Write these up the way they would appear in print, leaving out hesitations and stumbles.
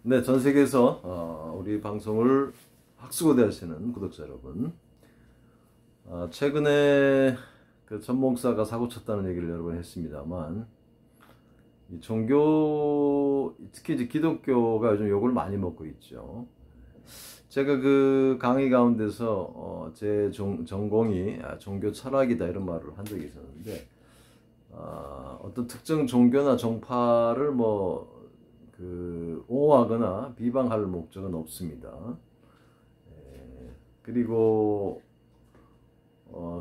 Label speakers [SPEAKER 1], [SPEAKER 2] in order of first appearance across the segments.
[SPEAKER 1] 네, 전 세계에서 우리 방송을 학수고대 하시는 구독자 여러분, 최근에 그 전 목사가 사고 쳤다는 얘기를 여러 번 했습니다만, 이 종교, 특히 이제 기독교가 요즘 욕을 많이 먹고 있죠. 제가 그 강의 가운데서 제 전공이 종교 철학이다 이런 말을 한 적이 있었는데, 어떤 특정 종교나 종파를 옹호하거나 비방할 목적은 없습니다. 그리고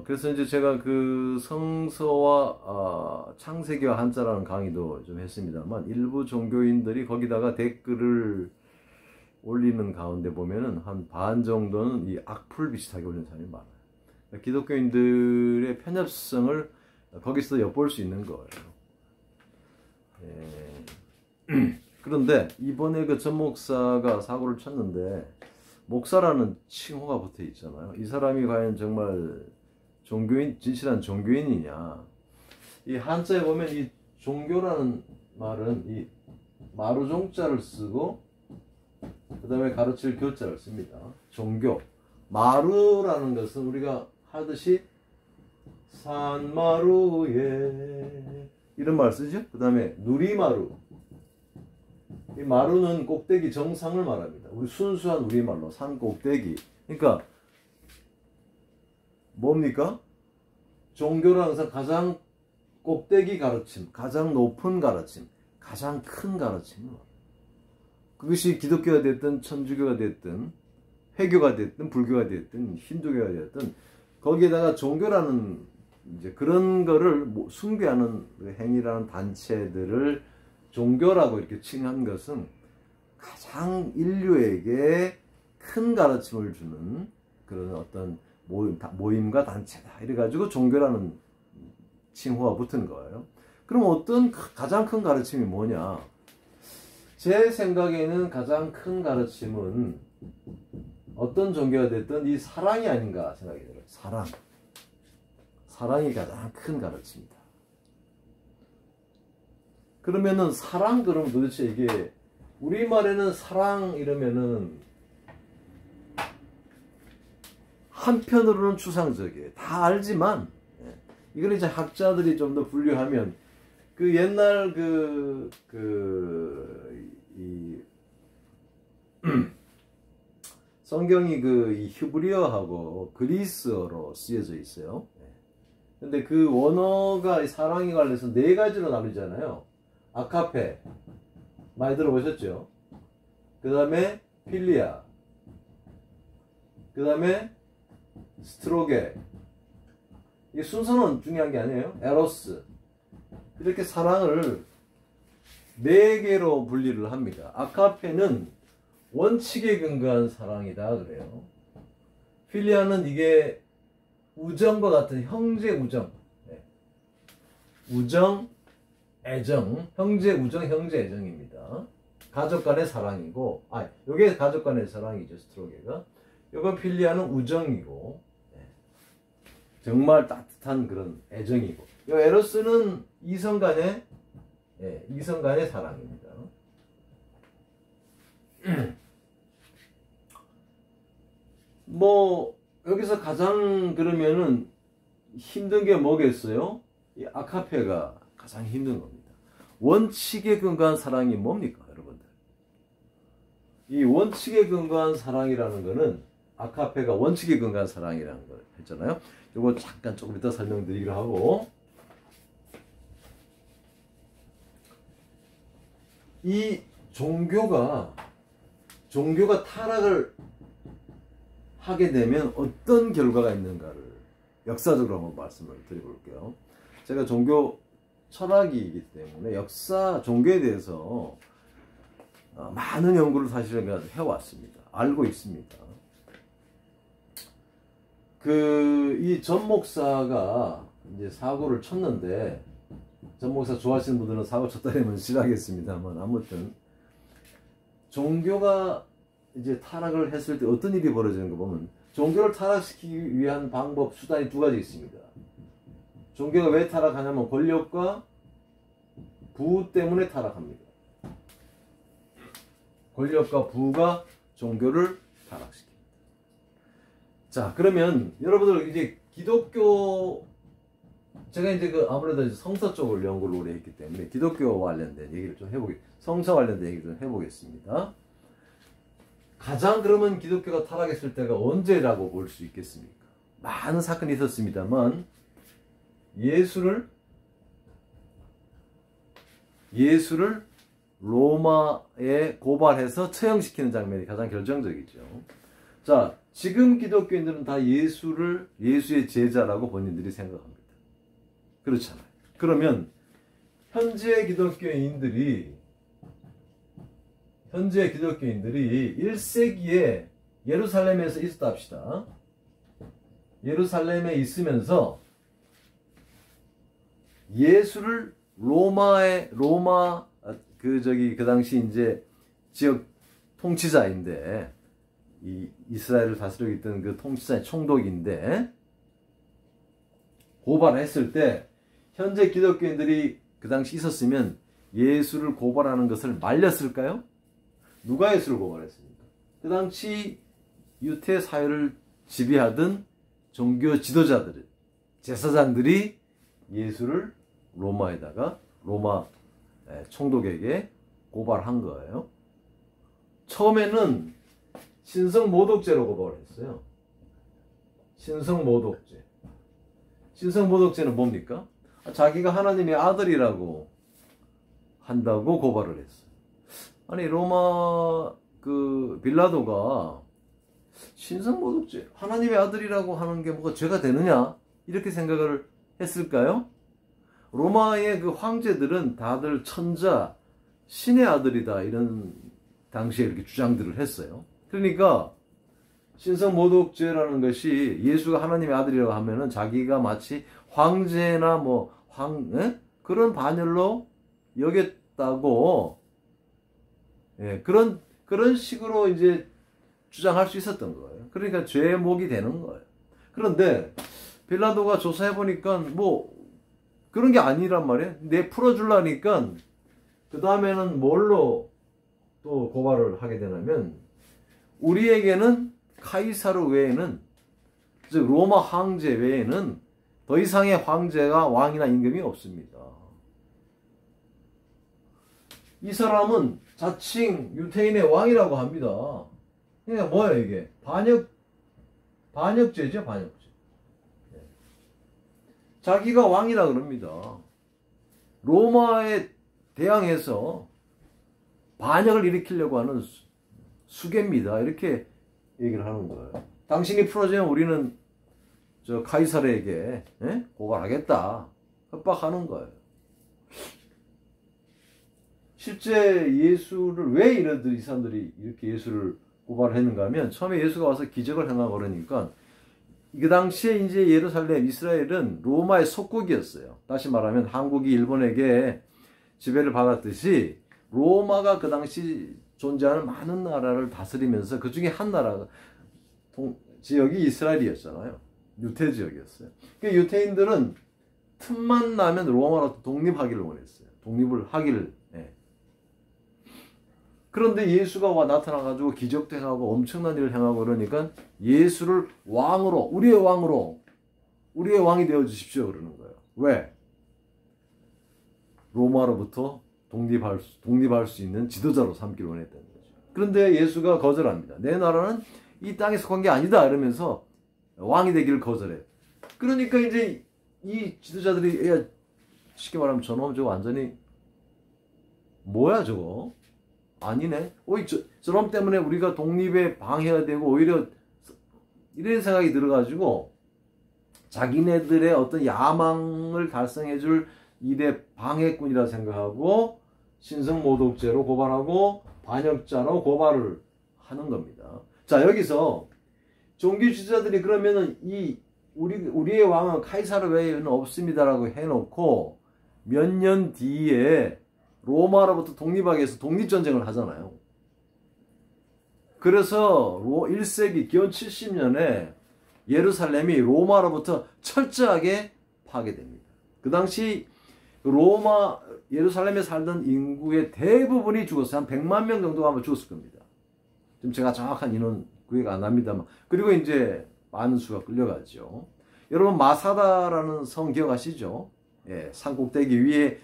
[SPEAKER 1] 그래서 이제 제가 그 성서와 창세기와 한자라는 강의도 좀 했습니다만, 일부 종교인들이 거기다가 댓글을 올리는 가운데 보면은 한 반 정도는 이 악플 비슷하게 올리는 사람이 많아요. 그러니까 기독교인들의 편협성을 거기서 엿볼 수 있는 거예요. 그런데 이번에 그 전 목사가 사고를 쳤는데, 목사라는 칭호가 붙어 있잖아요. 이 사람이 과연 정말 종교인, 진실한 종교인이냐. 이 한자에 보면 이 종교라는 말은 이 마루종자를 쓰고 그 다음에 가르칠 교자를 씁니다. 종교. 마루라는 것은 우리가 하듯이 산마루에 이런 말 쓰죠. 그 다음에 누리마루. 이 마루는 꼭대기 정상을 말합니다. 우리 순수한 우리말로 산 꼭대기. 그러니까 뭡니까? 종교라는 것은 가장 꼭대기 가르침, 가장 높은 가르침, 가장 큰 가르침을 말합니다. 그것이 기독교가 됐든 천주교가 됐든 회교가 됐든 불교가 됐든 힌두교가 됐든 거기에다가 종교라는 이제 그런 거를 숭배하는 행위라는 단체들을 종교라고 이렇게 칭한 것은 가장 인류에게 큰 가르침을 주는 그런 어떤 모임과 단체다. 이래가지고 종교라는 칭호가 붙은 거예요. 그럼 어떤 가장 큰 가르침이 뭐냐? 제 생각에는 가장 큰 가르침은 어떤 종교가 됐든 이 사랑이 아닌가 생각이 들어요. 사랑. 사랑이 가장 큰 가르침이다. 그러면은 사랑 그러면 도대체 이게 우리말에는 사랑 이러면은 한편으로는 추상적이에요. 다 알지만 이걸 이제 학자들이 좀 더 분류하면 그 옛날 성경이 이 히브리어하고 그리스어로 쓰여져 있어요. 근데 그 원어가 사랑에 관해서 네 가지로 나누잖아요. 아카페 많이 들어보셨죠? 그 다음에 필리아, 그 다음에 스트로게. 이 순서는 중요한 게 아니에요. 에로스. 이렇게 사랑을 네 개로 분리를 합니다. 아카페는 원칙에 근거한 사랑이다 그래요. 필리아는 이게 우정과 같은 형제 우정, 우정, 애정, 형제 우정, 형제 애정입니다. 가족 간의 사랑이고, 요게 가족 간의 사랑이죠, 스트로게가. 요거 필리아는 우정이고, 정말 따뜻한 그런 애정이고, 요 에로스는 이성 간의 사랑입니다. 여기서 가장 그러면은 힘든 게 뭐겠어요? 이 아카페가 가장 힘든 겁니다. 원칙에 근거한 사랑이 뭡니까, 여러분들? 이 원칙에 근거한 사랑이라는 거는 아카페가 원칙에 근거한 사랑이라는 걸 했잖아요. 이거 잠깐 조금 이따 설명드리기로 하고, 이 종교가 타락을 하게 되면 어떤 결과가 있는가를 역사적으로 한번 말씀을 드려볼게요. 제가 종교 철학이기 때문에 종교에 대해서 많은 연구를 사실은 해왔습니다. 알고 있습니다. 이 전 목사가 이제 사고를 쳤는데, 전 목사 좋아하시는 분들은 사고 쳤다면 싫어하겠습니다만, 아무튼 종교가 이제 타락을 했을 때 어떤 일이 벌어지는 거 보면, 종교를 타락시키기 위한 방법, 수단이 두 가지 있습니다. 종교가 왜 타락하냐면 권력과 부후 때문에 타락합니다. 권력과 부가 종교를 타락시킵니다. 자, 그러면 여러분들 이제 기독교, 제가 이제 아무래도 이제 성서 쪽을 연구를 오래 했기 때문에 기독교와 관련된 얘기를 좀 성서 관련된 얘기를 좀 해보겠습니다. 가장 그러면 기독교가 타락했을 때가 언제라고 볼 수 있겠습니까? 많은 사건이 있었습니다만 예수를 로마에 고발해서 처형시키는 장면이 가장 결정적이죠. 자, 지금 기독교인들은 다 예수의 제자라고 본인들이 생각합니다. 그렇잖아요. 그러면 현재 기독교인들이 1세기에 예루살렘에서 있었다 합시다. 예루살렘에 있으면서 예수를 그 당시 이제 지역 통치자인데, 이 이스라엘을 다스리고 있던 그 통치자의 총독인데, 고발했을 때, 현재 기독교인들이 그 당시 있었으면 예수를 고발하는 것을 말렸을까요? 누가 예수를 고발했습니까? 그 당시 유대 사회를 지배하던 종교 지도자들, 제사장들이 예수를 로마 총독에게 고발한 거예요. 처음에는 신성모독죄로 고발했어요. 신성모독죄는 뭡니까? 자기가 하나님의 아들이라고 한다고 고발을 했어요. 아니, 로마 빌라도가 신성모독죄, 하나님의 아들이라고 하는 게 뭐가 죄가 되느냐? 이렇게 생각을 했을까요? 로마의 그 황제들은 다들 천자, 신의 아들이다, 이런 당시에 이렇게 주장들을 했어요. 그러니까 신성모독죄라는 것이 예수가 하나님의 아들이라고 하면은 자기가 마치 황제나 그런 반열로 여겼다고, 그런 식으로 이제 주장할 수 있었던 거예요. 그러니까 죄목이 되는 거예요. 그런데 빌라도가 조사해 보니까 그런 게 아니란 말이에요. 풀어주려니까 그 다음에는 뭘로 또 고발을 하게 되냐면, 우리에게는 카이사르 외에는, 즉 로마 황제 외에는 더 이상의 황제가 왕이나 임금이 없습니다. 이 사람은 자칭 유태인의 왕이라고 합니다. 그러니까 뭐예요 이게? 반역죄죠, 반역죄. 자기가 왕이라 그럽니다. 로마에 대항해서 반역을 일으키려고 하는 수괴입니다. 이렇게 얘기를 하는 거예요. 당신이 풀어주면 우리는 저 카이사르에게 고발하겠다, 협박하는 거예요. 실제 예수를 왜 이 사람들이 이렇게 예수를 고발했는가 하면, 처음에 예수가 와서 기적을 행하고 그러니까, 그 당시에 이제 예루살렘, 이스라엘은 로마의 속국이었어요. 다시 말하면 한국이 일본에게 지배를 받았듯이 로마가 그 당시 존재하는 많은 나라를 다스리면서 그 중에 한 나라가 지역이 이스라엘이었잖아요. 유태 지역이었어요. 그러니까 유태인들은 틈만 나면 로마로 독립하기를 원했어요. 독립을 하기를. 그런데 예수가 나타나가지고 기적도 행하고 엄청난 일을 행하고 그러니까 예수를 우리의 왕이 되어 주십시오 그러는 거예요. 왜? 로마로부터 독립할 수 있는 지도자로 삼기를 원했던 거죠. 그런데 예수가 거절합니다. 내 나라는 이 땅에 속한 게 아니다 이러면서 왕이 되기를 거절해요. 그러니까 이제 이 지도자들이, 쉽게 말하면 저놈 저거 완전히 뭐야 저거? 아니네. 저놈 때문에 우리가 독립에 방해가 되고 오히려 이런 생각이 들어가지고 자기네들의 어떤 야망을 달성해줄 일의 방해꾼이라 생각하고 신성모독죄로 고발하고 반역자로 고발을 하는 겁니다. 자, 여기서 종교 지도자들이 그러면은 우리의 왕은 카이사르 외에는 없습니다라고 해놓고 몇 년 뒤에 로마로부터 독립하기 위해서 독립전쟁을 하잖아요. 그래서 1세기 기원 70년에 예루살렘이 로마로부터 철저하게 파괴됩니다. 그 당시 로마 예루살렘에 살던 인구의 대부분이 죽었어요. 한 100만 명 정도가 아마 죽었을 겁니다. 지금 제가 정확한 인원 구애가 안 납니다만. 그리고 이제 많은 수가 끌려가죠. 여러분 마사다라는 성 기억하시죠? 예, 산꼭대기 위에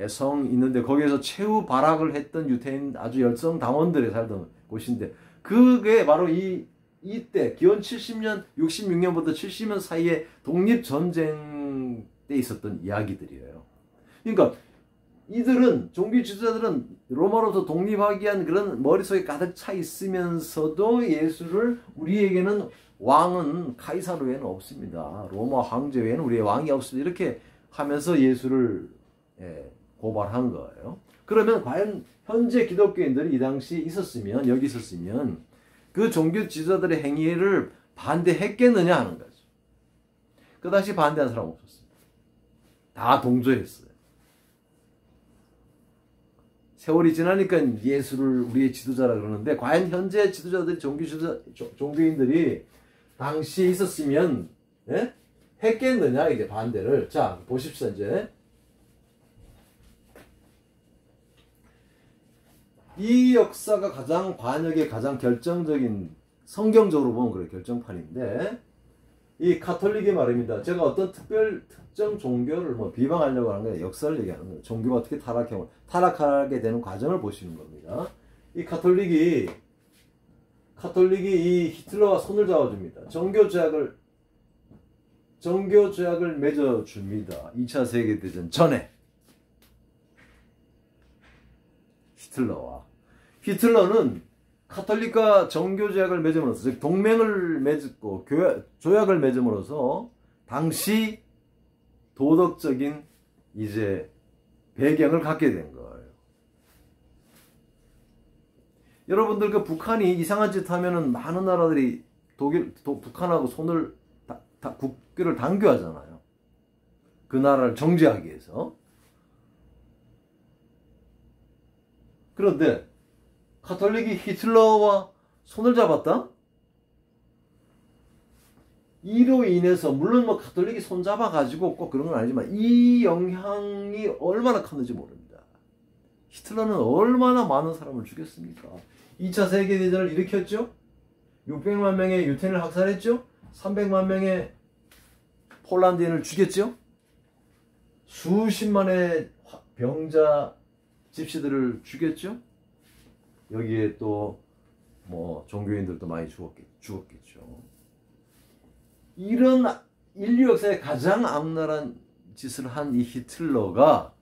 [SPEAKER 1] 성 있는데 거기에서 최후 발악을 했던 유태인 아주 열성 당원들이 살던 곳인데 그게 바로 이때 기원 70년, 66년부터 70년 사이에 독립전쟁 때 있었던 이야기들이에요. 그러니까 이들은 종교 지도자들은 로마로부터 독립하기 위한 그런 머릿속에 가득 차 있으면서도 예수를 우리에게는 왕은 카이사르 외에는 없습니다. 로마 황제 외에는 우리의 왕이 없습니다. 이렇게 하면서 예수를 고발한 거예요. 그러면 과연 현재 기독교인들이 이 당시에 있었으면 여기 있었으면 그 종교 지도자들의 행위를 반대했겠느냐 하는 거죠. 그 당시 반대한 사람 없었습니다. 다 동조했어요. 세월이 지나니까 예수를 우리의 지도자라 그러는데 과연 현재 지도자들이 종교인들이 당시에 있었으면 했겠느냐 이제 반대를. 자 보십시오. 이제 이 역사가 가장 반역의 가장 결정적인 성경적으로 보면 그래 결정판인데 이 가톨릭의 말입니다. 제가 어떤 특정 종교를 뭐 비방하려고 하는 게 역사를 얘기하는 거예요. 종교가 어떻게 타락하게 되는 과정을 보시는 겁니다. 이 가톨릭이 이 히틀러와 손을 잡아줍니다. 정교 조약을 맺어줍니다. 2차 세계대전 전에 히틀러는 카톨릭과 정교 조약을 맺음으로써 즉 동맹을 맺고 조약을 맺음으로써 당시 도덕적인 이제 배경을 갖게 된 거예요. 여러분들 그 북한이 이상한 짓 하면은 많은 나라들이 북한하고 손을 국교를 단교하잖아요. 그 나라를 정죄하기 위해서. 그런데 가톨릭이 히틀러와 손을 잡았다? 이로 인해서 물론 뭐 가톨릭이 손 잡아가지고 꼭 그런 건 아니지만 이 영향이 얼마나 컸는지 모릅니다. 히틀러는 얼마나 많은 사람을 죽였습니까? 2차 세계대전을 일으켰죠? 600만 명의 유태인을 학살했죠? 300만 명의 폴란드인을 죽였죠? 수십만의 병자 집시들을 죽였죠? 여기에 또 뭐 종교인들도 많이 죽었겠죠. 이런 인류 역사에 가장 악랄한 짓을 한 이 히틀러가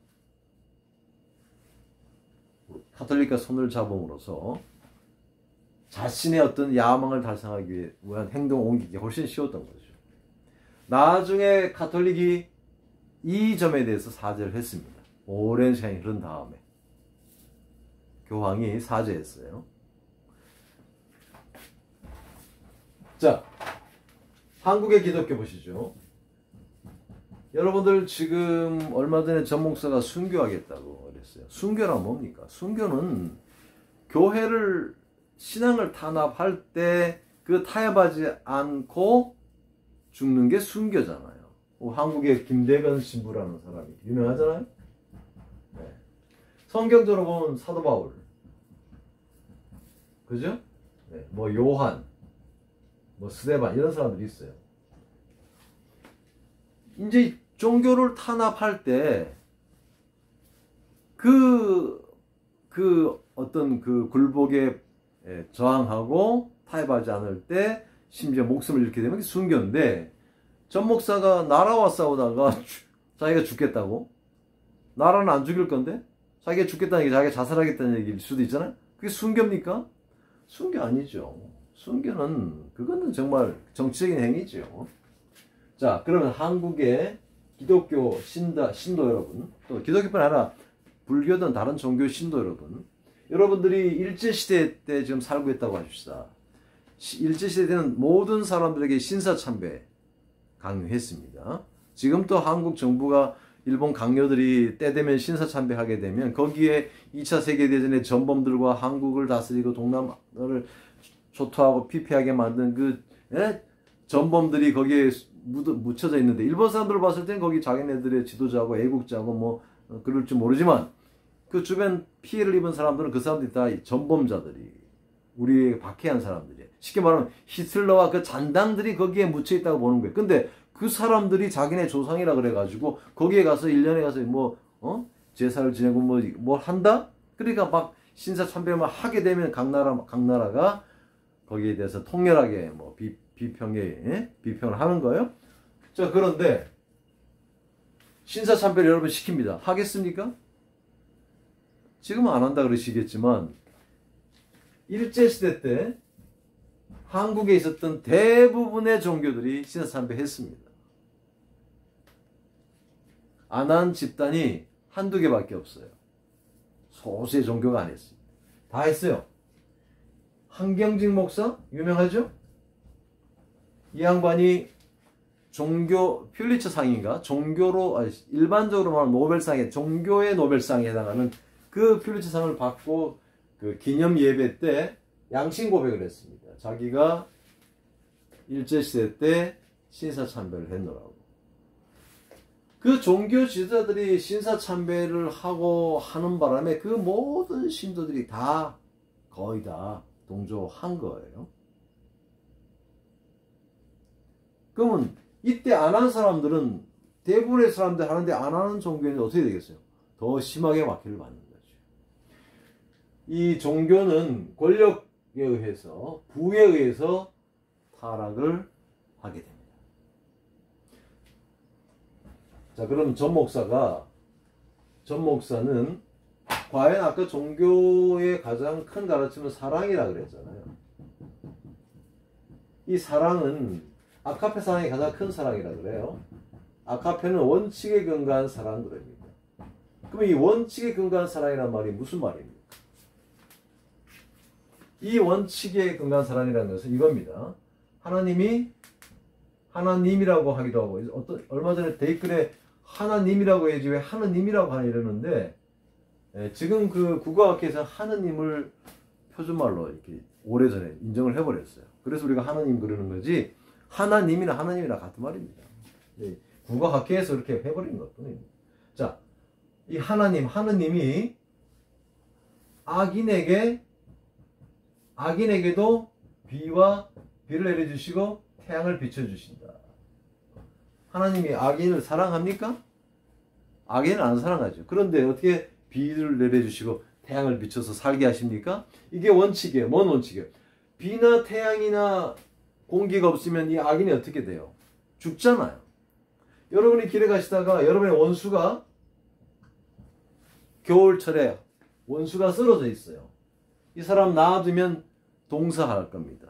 [SPEAKER 1] 가톨릭과 손을 잡음으로써 자신의 어떤 야망을 달성하기 위한 행동을 옮기기 훨씬 쉬웠던 거죠. 나중에 가톨릭이 이 점에 대해서 사죄를 했습니다. 오랜 시간이 흐른 다음에 교황이 사죄했어요. 자, 한국의 기독교 보시죠. 여러분들 지금 얼마 전에 전 목사가 순교하겠다고 그랬어요. 순교란 뭡니까? 순교는 교회를 신앙을 탄압할 때 그 타협하지 않고 죽는 게 순교잖아요. 한국의 김대건 신부라는 사람이 유명하잖아요. 네. 성경적으로 보면 사도 바울, 그죠? 네. 뭐 요한, 뭐 스데반 이런 사람들이 있어요. 이제 종교를 탄압할 때 어떤 그 굴복에 저항하고 타협하지 않을 때 심지어 목숨을 잃게 되면 순교인데 전 목사가 나라와 싸우다가 자기가 죽겠다고? 나라는 안 죽일 건데? 자기가 죽겠다는 얘기, 자기가 자살하겠다는 얘기일 수도 있잖아요? 그게 순교입니까? 순교 아니죠. 순교는 그거는 정말 정치적인 행위죠. 자, 그러면 한국의 기독교 신도 여러분, 또 기독교뿐 아니라 불교든 다른 종교 신도 여러분, 여러분들이 일제시대 때 지금 살고 있다고 하십시다. 일제시대 때는 모든 사람들에게 신사참배 강요했습니다. 지금 또 한국 정부가 일본 강요들이 때 되면 신사참배하게 되면 거기에 2차 세계대전의 전범들과 한국을 다스리고 동남아를 초토하고 피폐하게 만든 그 전범들이 거기에 묻혀져 있는데 일본 사람들을 봤을 땐 거기 자기네들의 지도자고 애국자고 뭐 그럴지 모르지만 그 주변 피해를 입은 사람들은 그 사람들이 다 전범자들이 우리에게 박해한 사람들이에요. 쉽게 말하면 히틀러와 그 잔당들이 거기에 묻혀 있다고 보는 거예요. 근데 그 사람들이 자기네 조상이라 그래가지고 거기에 가서 1년에 가서 제사를 지내고 뭘 한다? 그러니까 막 신사참배만 하게 되면 각 나라가 거기에 대해서 통렬하게 비평을 하는 거예요. 자, 그런데 신사참배를 여러분 시킵니다. 하겠습니까? 지금은 안 한다 그러시겠지만 일제시대 때 한국에 있었던 대부분의 종교들이 신사참배 했습니다. 안 한 집단이 한두 개밖에 없어요. 소수의 종교가 안 했습니다. 다 했어요. 한경직 목사 유명하죠? 이 양반이 퓰리처상인가? 일반적으로 말하는 노벨상에 종교의 노벨상에 해당하는 그 퓰리처상을 받고 그 기념 예배 때 양심 고백을 했습니다. 자기가 일제시대 때 신사참배를 했노라고. 그 종교 지도자들이 신사참배를 하고 하는 바람에 그 모든 신도들이 거의 다 동조한 거예요. 그러면 이때 안 한 사람들은 대부분의 사람들 하는데 안 하는 종교는 어떻게 되겠어요? 더 심하게 막힐을 받는 거죠. 이 종교는 권력에 의해서 부에 의해서 타락을 하게 됩니다. 자, 그럼 전 목사는 과연 아까 종교의 가장 큰 가르침은 사랑이라 그랬잖아요. 이 사랑은 아카페 사랑이 가장 큰 사랑이라 그래요. 아카페는 원칙에 근거한 사랑 그럽니다. 그럼 이 원칙에 근거한 사랑이란 말이 무슨 말입니까? 이 원칙에 근거한 사랑이라는 것은 이겁니다. 하나님이라고 하기도 하고, 얼마 전에 댓글에 하나님이라고 해야지 왜 하느님이라고 하나 이러는데, 지금 그 국어학회에서 하느님을 표준말로 이렇게 오래전에 인정을 해버렸어요. 그래서 우리가 하느님 그러는 거지, 하나님이나 같은 말입니다. 국어학회에서 이렇게 해버린 것뿐입니다. 자, 이 하느님이 악인에게도 비를 내려주시고 태양을 비춰주신다. 하나님이 악인을 사랑합니까? 악인을 안 사랑하죠. 그런데 어떻게 비를 내려주시고 태양을 비춰서 살게 하십니까? 이게 원칙이에요. 뭔 원칙이에요? 비나 태양이나 공기가 없으면 이 악인이 어떻게 돼요? 죽잖아요. 여러분이 길에 가시다가 여러분의 원수가 겨울철에 원수가 쓰러져 있어요. 이 사람 놔두면 동사할 겁니다.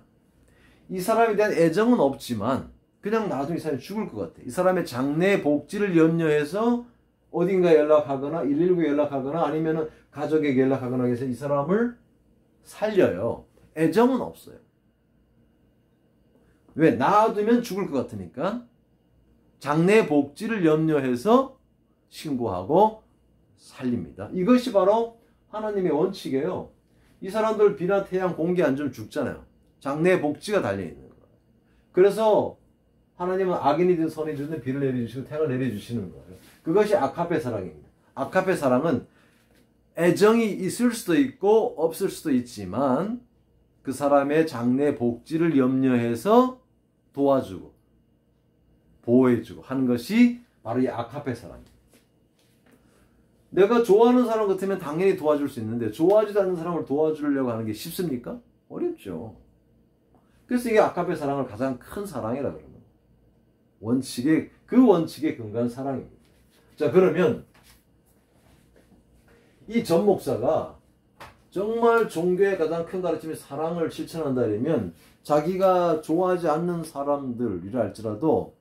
[SPEAKER 1] 이 사람에 대한 애정은 없지만 그냥 놔두면 이 사람이 죽을 것 같아. 이 사람의 장래 복지를 염려해서 어딘가 연락하거나 119에 연락하거나 아니면 가족에게 연락하거나 해서 이 사람을 살려요. 애정은 없어요. 왜? 놔두면 죽을 것 같으니까 장래 복지를 염려해서 신고하고 살립니다. 이것이 바로 하나님의 원칙이에요. 이 사람들 비나 태양 공기 안 주면 죽잖아요. 장래 복지가 달려있는 거예요. 그래서 하나님은 악인이든 선이든 비를 내려주시고 태양을 내려주시는 거예요. 그것이 아카페 사랑입니다. 아카페 사랑은 애정이 있을 수도 있고 없을 수도 있지만 그 사람의 장래 복지를 염려해서 도와주고 보호해주고 하는 것이 바로 이 아카페 사랑입니다. 내가 좋아하는 사람 같으면 당연히 도와줄 수 있는데 좋아하지도 않는 사람을 도와주려고 하는 게 쉽습니까? 어렵죠. 그래서 이게 아카페 사랑을 가장 큰 사랑이라 그러는 거예요. 그 원칙에 근거한 사랑입니다. 자, 그러면 이 전 목사가 정말 종교의 가장 큰 가르침이 사랑을 실천한다면 자기가 좋아하지 않는 사람들이라 할지라도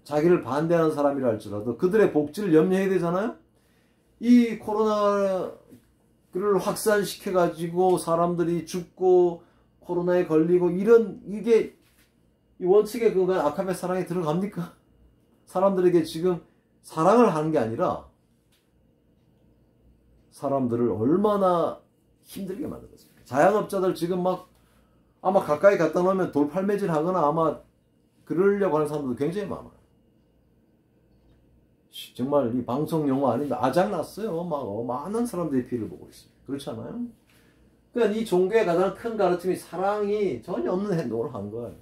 [SPEAKER 1] 자기를 반대하는 사람이라 할지라도 그들의 복지를 염려해야 되잖아요. 이 코로나를 확산시켜 가지고 사람들이 죽고 코로나에 걸리고 이게 이 원칙에 근거한 아카페 사랑에 들어갑니까? 사람들에게 지금 사랑을 하는 게 아니라 사람들을 얼마나 힘들게 만들었습니까? 자영업자들 지금 아마 가까이 갖다 놓으면 돌팔매질 하거나 아마 그러려고 하는 사람들도 굉장히 많아요. 정말 이 방송 용어 아닌데 아작났어요. 막 많은 사람들이 피를 보고 있습니다. 그렇지 않아요? 그러니까 이 종교의 가장 큰 가르침이 사랑이 전혀 없는 행동을 한 거예요.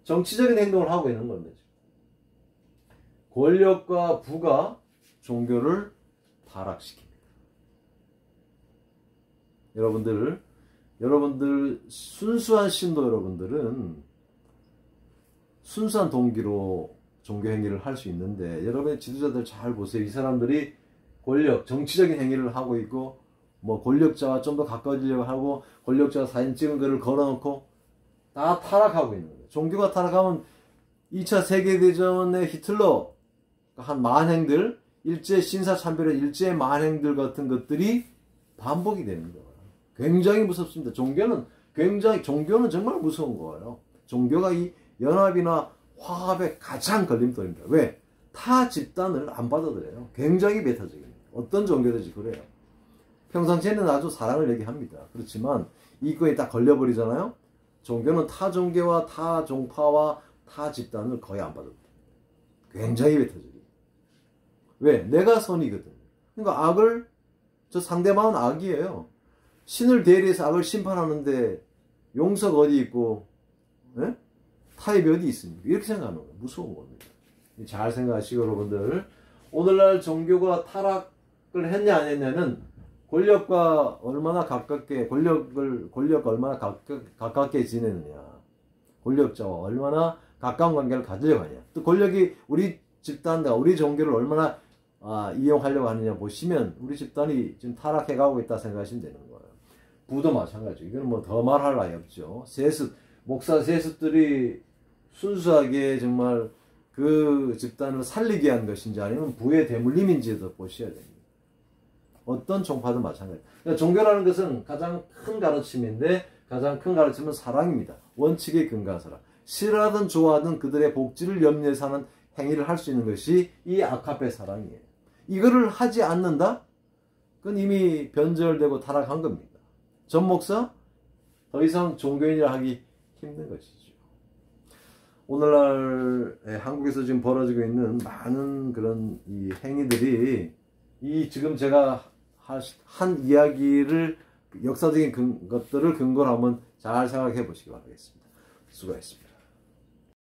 [SPEAKER 1] 정치적인 행동을 하고 있는 건데. 권력과 부가 종교를 타락시킵니다. 여러분들 순수한 신도 여러분들은 순수한 동기로 종교 행위를 할 수 있는데 여러분의 지도자들 잘 보세요. 이 사람들이 권력, 정치적인 행위를 하고 있고 뭐 권력자와 좀 더 가까워지려고 하고 권력자와 사진 찍은 거를 걸어놓고 다 타락하고 있는 거예요. 종교가 타락하면 2차 세계대전의 히틀러 한 만행들, 일제 신사참배의 일제의 만행들 같은 것들이 반복이 되는 거예요. 굉장히 무섭습니다. 종교는 정말 무서운 거예요. 종교가 이 연합이나 화합의 가장 걸림돌입니다. 왜? 타 집단을 안 받아들여요. 굉장히 배타적입니다. 어떤 종교든지 그래요. 평상시에는 아주 사랑을 얘기합니다. 그렇지만 이거에 딱 걸려버리잖아요. 종교는 타 종교와 타 종파와 타 집단을 거의 안 받아들여요. 굉장히 배타적이에요. 왜? 내가 선이거든. 그러니까 저 상대방은 악이에요. 신을 대리해서 악을 심판하는데 용서가 어디 있고, 예? 타협이 어디 있습니까? 이렇게 생각하는 거예요. 무서운 겁니다. 잘 생각하시고 여러분들, 오늘날 종교가 타락을 했냐 안 했냐는 권력과 얼마나 가깝게 지내느냐, 권력자와 얼마나 가까운 관계를 가지려고 하냐, 또 권력이 우리 집단과 우리 종교를 얼마나 이용하려고 하느냐 보시면 우리 집단이 지금 타락해가고 있다 생각하시면 되는 거예요. 부도 마찬가지죠. 이건 뭐 더 말할 나위 없죠. 목사 세습들이 순수하게 정말 그 집단을 살리기 위한 것인지 아니면 부의 대물림인지도 보셔야 됩니다. 어떤 종파든 마찬가지예요. 그러니까 종교라는 것은 가장 큰 가르침인데 가장 큰 가르침은 사랑입니다. 원칙에 근거한 사랑. 싫어하든 좋아하든 그들의 복지를 염려해서 하는 행위를 할 수 있는 것이 이 아카페 사랑이에요. 이거를 하지 않는다? 그건 이미 변절되고 타락한 겁니다. 전 목사? 더 이상 종교인이라 하기 힘든 것이죠. 오늘날 한국에서 지금 벌어지고 있는 많은 그런 이 행위들이 지금 제가 한 이야기를 역사적인 것들을 근거로 한번 잘 생각해 보시기 바라겠습니다. 수고하셨습니다.